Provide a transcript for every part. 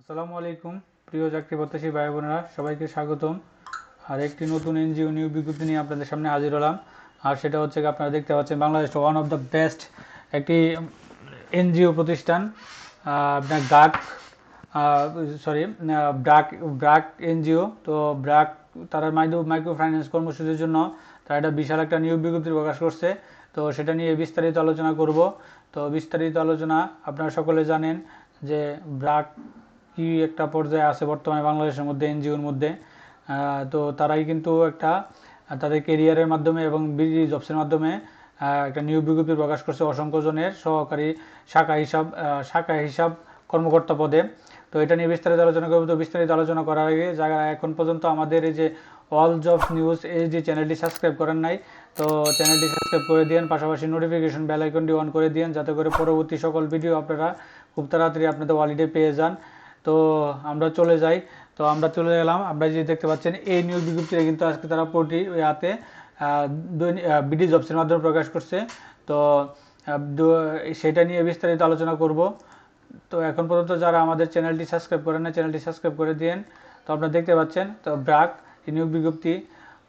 আসসালামু আলাইকুম প্রিয় চাকরি প্রত্যাশী ভাই বোনেরা, সবাইকে স্বাগতম। আর একটি নতুন এনজিও নিয়োগ বিজ্ঞপ্তি নিয়ে আপনাদের সামনে হাজির হলাম। আর সেটা হচ্ছে আপনারা দেখতে পাচ্ছেন Bangladesh one of the best একটি এনজিও প্রতিষ্ঠান, আপনার গাক সরি ব্রাক ব্রাক এনজিও। তো ব্রাক তারা মাইক্রো ফাইন্যান্স কর্মসূচির জন্য তারা একটা বিশাল একটা নিয়োগ বিজ্ঞপ্তি প্রকাশ করছে। তো সেটা নিয়ে বিস্তারিত আলোচনা করব। তো বিস্তারিত আলোচনা আপনারা সকলে জানেন যে ব্রাক কি একটা পর্যায়ে আছে বর্তমানে বাংলাদেশের মধ্যে, এনজিওর মধ্যে। তো তারাই কিন্তু একটা তাদের কেরিয়ারের মাধ্যমে এবং বিডি জবসের মাধ্যমে একটা নিয়োগ বিজ্ঞপ্তি প্রকাশ করছে অসংখ্য জনের সহকারী শাখা হিসাব কর্মকর্তা পদে। তো এটা নিয়ে বিস্তারিত আলোচনা করবো। তো বিস্তারিত আলোচনা করার আগে যারা এখন পর্যন্ত আমাদের এই যে অল জবস নিউজ এই যে চ্যানেলটি সাবস্ক্রাইব করেন নাই, তো চ্যানেলটি সাবস্ক্রাইব করে দিন, পাশাপাশি নোটিফিকেশন বেল আইকনটি অন করে দিন, যাতে করে পরবর্তী সকল ভিডিও আপনারা খুব তাড়াতাড়ি আপনাদের ওয়ালেটে পেয়ে যান। তো আমরা চলে যাই। তো আমরা চলে গেলাম, আপনারা যে দেখতে পাচ্ছেন এই নিয়োগ বিজ্ঞপ্তিটা কিন্তু আজকে তারা প্রতি হাতে বিডি জবসের মাধ্যমে প্রকাশ করছে। তো সেটা নিয়ে বিস্তারিত আলোচনা করব। তো এখন পর্যন্ত যারা আমাদের চ্যানেলটি সাবস্ক্রাইব করেন না, চ্যানেলটি সাবস্ক্রাইব করে দিন। তো আপনারা দেখতে পাচ্ছেন তো ব্রাক নিয়োগ বিজ্ঞপ্তি।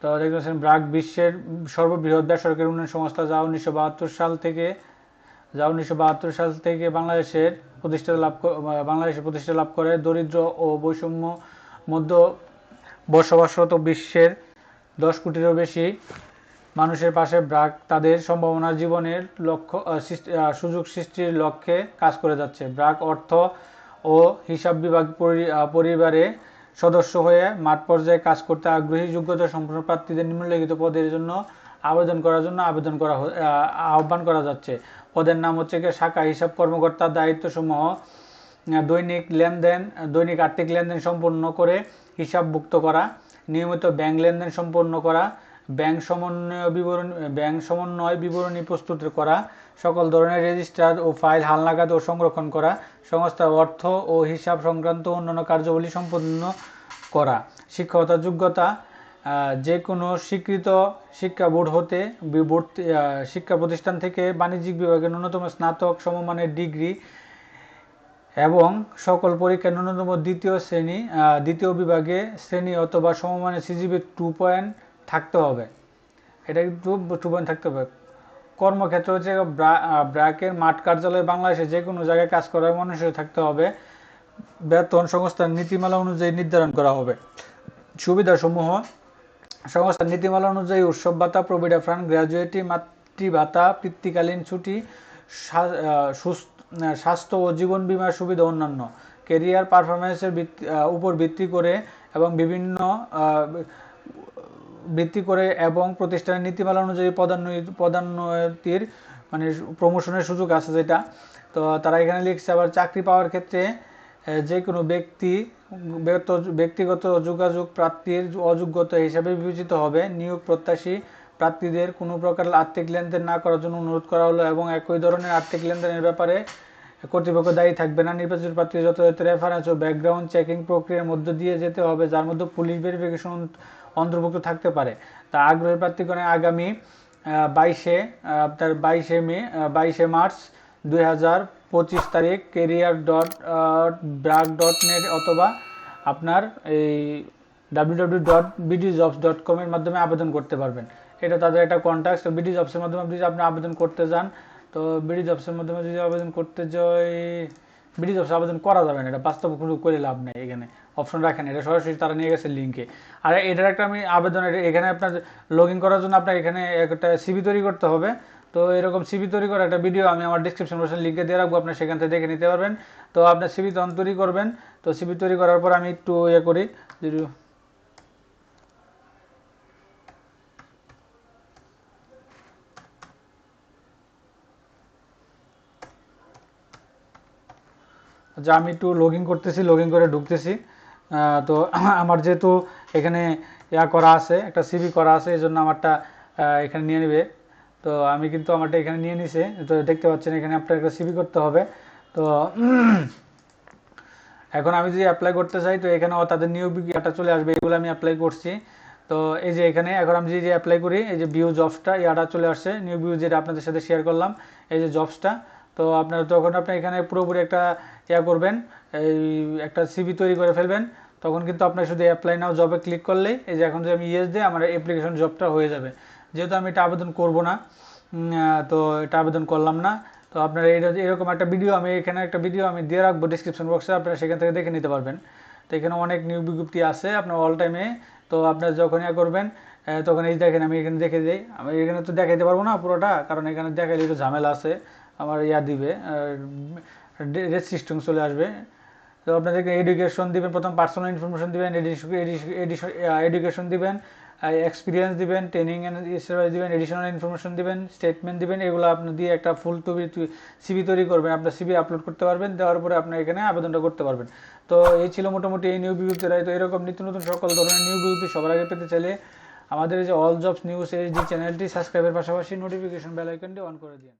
তো দেখতে পাচ্ছেন ব্রাক বিশ্বের সর্ববৃহৎ বেসরকারি উন্নয়ন সংস্থা, যা 1972 সাল থেকে বাংলাদেশে প্রতিষ্ঠা লাভ করে। দরিদ্র ও বৈষম্য মধ্য বসবাসরত বিশ্বের 10 কোটিরও বেশি মানুষের পাশে ব্রাক তাদের সম্ভাবনা জীবনের সুযোগ সৃষ্টির লক্ষ্যে কাজ করে যাচ্ছে। ব্রাক অর্থ ও হিসাব বিভাগ পরিবারে সদস্য হয়ে মাঠ পর্যায়ে কাজ করতে আগ্রহী যোগ্যতা সম্পন্ন প্রার্থীদের নিম্নলিখিত পদের জন্য আবেদন করার জন্য আহ্বান করা যাচ্ছে। পদের নাম হচ্ছে শাখা হিসাব কর্মকর্তা। দায়িত্বসমূহ: দৈনিক আর্থিক লেনদেন সম্পন্ন করে হিসাবভুক্ত করা, নিয়মিত ব্যাংক লেনদেন সম্পন্ন করা, ব্যাংক সমন্বয় বিবরণী প্রস্তুত করা, সকল ধরনের রেজিস্টার ও ফাইল হালনাগাদ ও সংরক্ষণ করা, সংস্থার অর্থ ও হিসাব সংক্রান্ত অন্যান্য কার্যাবলী সম্পন্ন করা। শিক্ষকতার যোগ্যতা: যে কোনো স্বীকৃত শিক্ষা বোর্ড হতে শিক্ষা প্রতিষ্ঠান থেকে বাণিজ্যিক বিভাগে ন্যূনতম স্নাতক সমমানের ডিগ্রি এবং সকল পরীক্ষায় ন্যূনতম দ্বিতীয় বিভাগে শ্রেণী অথবা সমমানের সিজিপি 2 পয়েন্ট থাকতে হবে। এটা কিন্তু 2 পয়েন্ট থাকতে হবে। কর্মক্ষেত্র হচ্ছে ব্র্যাকের মাঠ কার্যালয় বাংলাদেশে যে কোনো জায়গায় কাজ করার মানুষের থাকতে হবে। বেতন সংস্থার নীতিমালা অনুযায়ী নির্ধারণ করা হবে। সুবিধাসমূহ: সংস্থার নীতিমালা অনুযায়ী উৎসব ভাতা, প্রভিডেন্ট ফান্ড, গ্র্যাজুয়েটি, মাতৃ ভাতা, পিতৃকালীন ছুটি, স্বাস্থ্য ও জীবন বীমার সুবিধা অন্যান্য। ক্যারিয়ার পারফরমেন্সের উপর ভিত্তি করে এবং প্রতিষ্ঠানের নীতিমালা অনুযায়ী পদোন্নতির প্রমোশনের সুযোগ আছে যেটা। তো তারা এখানে লিখছে আবার চাকরি পাওয়ার ক্ষেত্রে যে কোনো ব্যক্তিগত যোগাযোগ প্রার্থীর অযোগ্যতা হিসাবে বিবেচিত হবে। নিয়োগ প্রত্যাশী প্রার্থীদের কোনো প্রকার আর্থিক লেনদেন না করার জন্য অনুরোধ করা হলো এবং একই ধরনের আর্থিক লেনদেনের ব্যাপারে কর্তৃপক্ষ দায়ী থাকবে না। নির্বাচিত প্রার্থী যথাযথ রেফারেন্স ও ব্যাকগ্রাউন্ড চেকিং প্রক্রিয়ার মধ্য দিয়ে যেতে হবে, যার মধ্যে পুলিশ ভেরিফিকেশন অন্তর্ভুক্ত থাকতে পারে। তা আগ্রহী প্রার্থীগণ আগামী 22 মার্চ 2025 তারিখ career.brac.net অথবা আপনার এই www.bdjobs.com এর মাধ্যমে আবেদন করতে পারবেন। এটা তাদের একটা কন্ট্যাক্ট। তো বিডি জবসের মাধ্যমে যদি আপনি আবেদন করতে যান, তো বিডি জবসের মাধ্যমে যদি আবেদন করতে যাই, বিডি জবসে আবেদন করা যাবে না, এটা বাস্তব কোনো করে লাভ নেই। এখানে অপশন রাখেন, এটা সরাসরি তারা নিয়ে গেছে লিঙ্কে। আর এটার একটা আমি আবেদনের এখানে আপনার লগ ইন করার জন্য আপনার এখানে একটা সিভি তৈরি করতে হবে। তো এরকম সিভি তৈরি করার একটা ভিডিও আমি আমার ডিসক্রিপশন বক্সে লিঙ্কে দিয়ে রাখবো, আপনার সেখান থেকে দেখে নিতে পারবেন। তো আপনার সিভি তখন তৈরি করবেন। তো সিভি তৈরি করার পর আমি একটু করি। আচ্ছা, আমি একটু লগ ইন করতেছি, লগ ইন করে ঢুকতেছি। তো আমার যেহেতু এখানে করা আছে, একটা সিভি করা আছে, এই জন্য আমারটা এখানে নিয়ে নেবে। তো আমি কিন্তু আমারটা এখানে নিয়ে নিছে। তো দেখতে পাচ্ছেন এখানে আপনার একটা সিভি করতে হবে। তো এখন আমি যদি অ্যাপ্লাই করতে চাই, তো এখানে তাদের নিয়োগ বিজ্ঞপ্তিটা চলে আসবে, এগুলো আমি অ্যাপ্লাই করছি। তো এই যে এখানে এখন আমি যে অ্যাপ্লাই করি, এই যে ভিউ জবসটা ইয়াটা চলে আসছে, নিয়োগ ভিউ যেটা আপনাদের সাথে শেয়ার করলাম, এই যে জবসটা। তো আপনার তখন আপনি এখানে পুরোপুরি একটা ইয়া করবেন, এই একটা সিভি তৈরি করে ফেলবেন। তখন কিন্তু আপনার শুধু অ্যাপ্লাই নাও জবে ক্লিক করলেই, এই যে এখন যদি আমি ইয়েস দিই, আমার অ্যাপ্লিকেশন জবটা হয়ে যাবে। যেহেতু আমি এটা আবেদন করব না, তো এটা আবেদন করলাম না। তো আপনারা এরকম একটা ভিডিও, আমি এখানে একটা ভিডিও আমি দিয়ে রাখবো ডিসক্রিপশন বক্সে, আপনারা সেখান থেকে দেখে নিতে পারবেন। তো এখানে অনেক নিয়োগ বিজ্ঞপ্তি আছে আপনার অল টাইমে। তো আপনারা যখন ইয়া করবেন, তখন এই দেখেন আমি এখানে দেখে দিই। আমি এখানে তো দেখাইতে পারবো না পুরোটা, কারণ এখানে দেখাইলে একটু ঝামেলা আছে, আমার ইয়া দিবে, রেস্ট্রিকশন চলে আসবে। তো আপনাদেরকে এডুকেশন দিবেন, প্রথম পার্সোনাল ইনফরমেশন দিবেন, এডুকেশন দিবেন, এক্সপিরিয়েন্স দিবেন, ট্রেনিং এন্ড দিবেন, এডিশনাল ইনফরমেশন দিবেন, স্টেটমেন্ট দিবেন। এগুলো আপনি দিয়ে একটা ফুল সিভি তৈরি করবেন, আপনার সিভি আপলোড করতে পারবেন। দেওয়ার পরে আপনি এখানে আবেদনটা করতে পারবেন। তো এই ছিল মোটামুটি এই নিয়োগ বিজ্ঞপ্তিটা। তো এরকম নিত্য নতুন সকল ধরনের নিয়োগ বিজ্ঞপ্তি সবার আগে পেতে চাইলে আমাদের এই যে অল জবস নিউজ এইচডি চ্যানেলটি সাবস্ক্রাইবের পাশাপাশি নোটিফিকেশন বেল আইকনটি অন করে দিন।